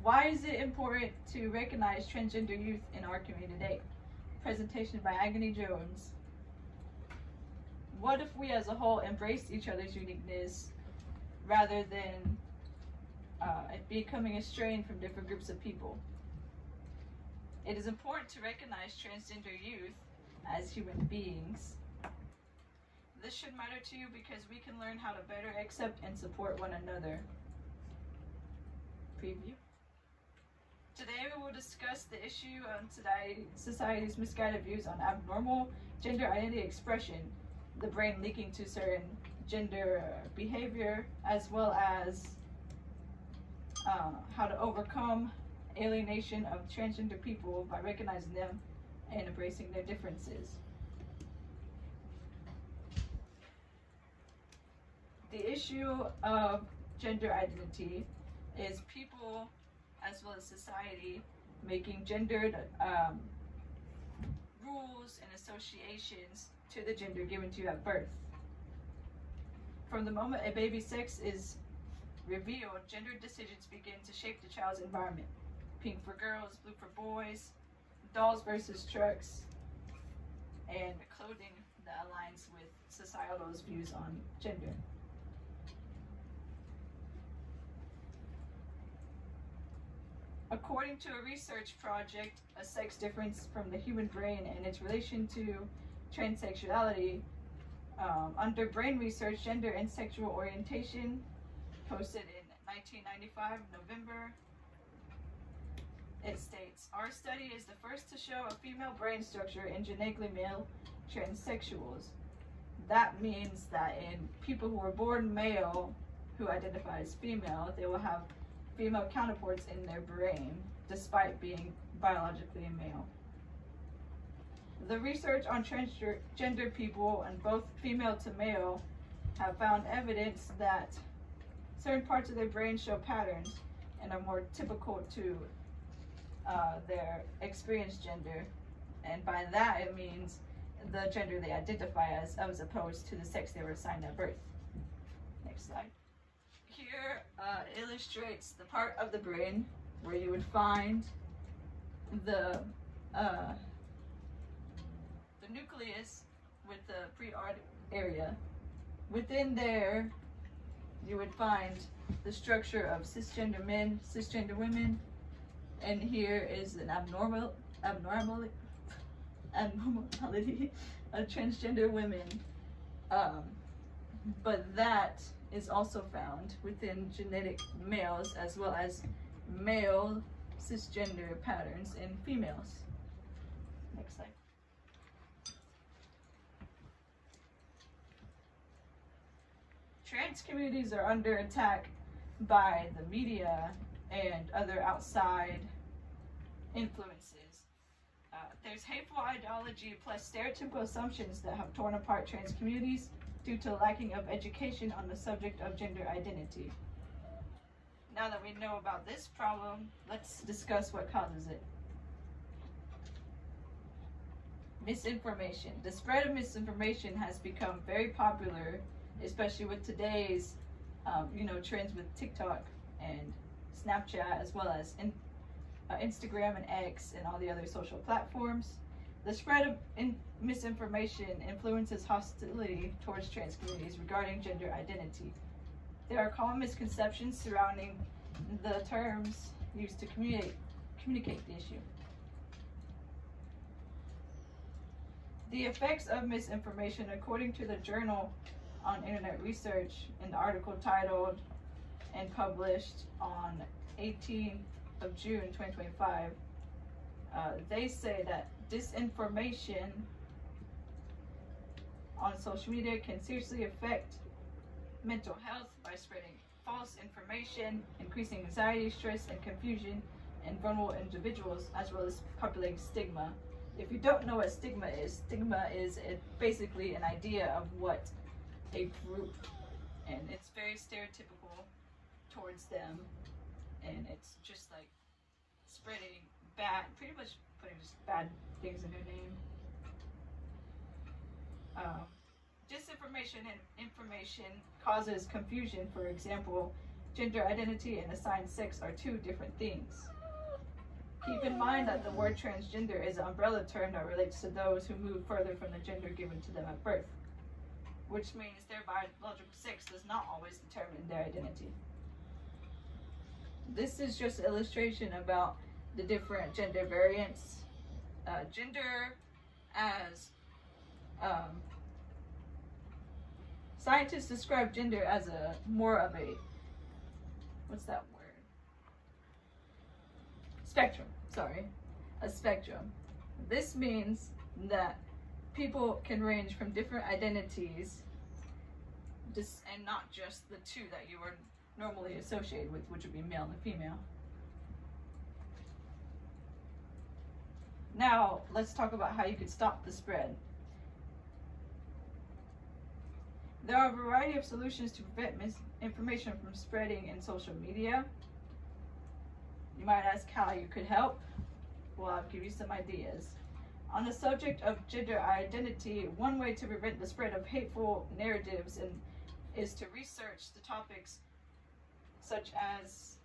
Why is it important to recognize transgender youth in our community today? Presentation by Agony Jones. What if we as a whole embraced each other's uniqueness rather than it becoming a strain from different groups of people? It is important to recognize transgender youth as human beings. This should matter to you because we can learn how to better accept and support one another. Preview. Today we will discuss the issue on society's misguided views on abnormal gender identity expression, the brain leaking to certain gender behavior, as well as how to overcome alienation of transgender people by recognizing them and embracing their differences. The issue of gender identity is people, as well as society, making gendered rules and associations to the gender given to you at birth. From the moment a baby's sex is revealed, gender decisions begin to shape the child's environment. Pink for girls, blue for boys, dolls versus trucks, and clothing that aligns with societal's views on gender. According to a research project, A Sex Difference from the Human Brain and its Relation to Transsexuality, under brain research, gender and sexual orientation, posted in 1995, November, it states, our study is the first to show a female brain structure in genetically male transsexuals. That means that in people who are born male who identify as female, they will have female counterparts in their brain despite being biologically a male. The research on transgender people and both female to male have found evidence that certain parts of their brain show patterns and are more typical to their experienced gender, and by that it means the gender they identify as opposed to the sex they were assigned at birth. Next slide. Here illustrates the part of the brain where you would find the nucleus with the pre-art area. Within there, you would find the structure of cisgender men, cisgender women, and here is an abnormality of transgender women. But that is also found within genetic males as well as male cisgender patterns in females. Next slide. Trans communities are under attack by the media and other outside influences. There's hateful ideology plus stereotypical assumptions that have torn apart trans communities due to lacking of education on the subject of gender identity. Now that we know about this problem, let's discuss what causes it. Misinformation. The spread of misinformation has become very popular, especially with today's trends with TikTok and Snapchat, as well as Instagram and X and all the other social platforms. The spread of misinformation influences hostility towards trans communities regarding gender identity. There are common misconceptions surrounding the terms used to communicate the issue. The effects of misinformation, according to the Journal on Internet Research, in the article titled and published on 18th of June 2025, they say that disinformation on social media can seriously affect mental health by spreading false information, increasing anxiety, stress, and confusion in vulnerable individuals, as well as populating stigma. If you don't know what stigma is basically an idea of what a group, and it's very stereotypical towards them, and it's just like spreading pretty much putting just bad things in their name. Disinformation and information causes confusion. For example, gender identity and assigned sex are two different things. Keep in mind that the word transgender is an umbrella term that relates to those who move further from the gender given to them at birth, which means their biological sex does not always determine their identity. This is just an illustration about the different gender variants. Gender as scientists describe gender as a more of a, what's that word? Spectrum, sorry, a spectrum. This means that people can range from different identities and not just the two that you are normally associated with, which would be male and female. Now, let's talk about how you could stop the spread. There are a variety of solutions to prevent misinformation from spreading in social media. You might ask how you could help. Well, I'll give you some ideas. On the subject of gender identity, one way to prevent the spread of hateful narratives is to research the topics, such as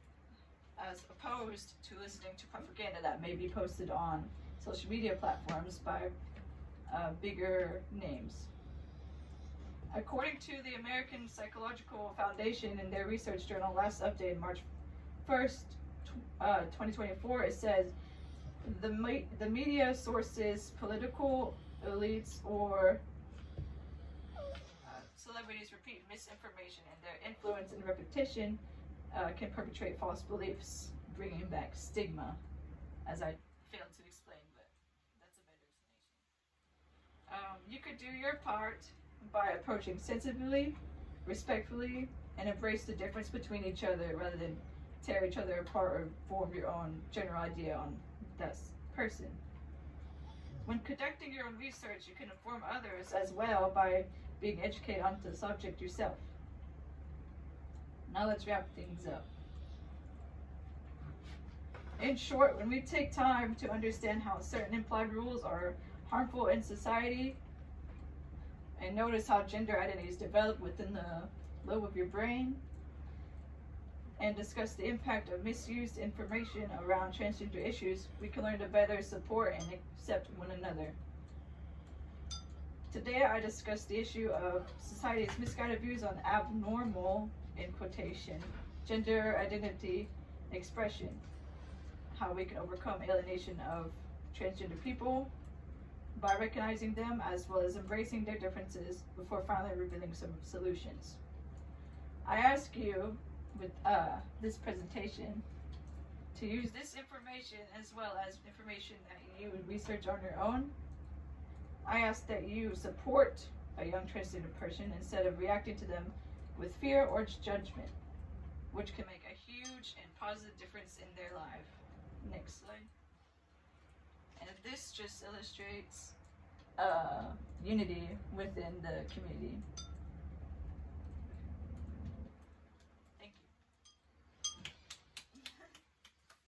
opposed to listening to propaganda that may be posted on social media platforms by bigger names. According to the American Psychological Foundation in their research journal last updated March 1st, 2024, it says the media sources, political elites, or celebrities repeat misinformation, and their influence and repetition can perpetrate false beliefs, bringing back stigma, as I failed to explain, but that's a better explanation. You could do your part by approaching sensitively, respectfully, and embrace the difference between each other rather than tear each other apart or form your own general idea on that person. When conducting your own research, you can inform others as well by being educated on the subject yourself. Now let's wrap things up. In short, when we take time to understand how certain implied rules are harmful in society, and notice how gender identities develop within the lobe of your brain, and discuss the impact of misused information around transgender issues, we can learn to better support and accept one another. Today I discussed the issue of society's misguided views on abnormal, in quotation, gender identity expression, how we can overcome alienation of transgender people by recognizing them as well as embracing their differences before finally revealing some solutions. I ask you with this presentation to use this information as well as information that you would research on your own. I ask that you support a young transgender person instead of reacting to them with fear or judgment, which can make a huge and positive difference in their life. Next slide. And this just illustrates unity within the community.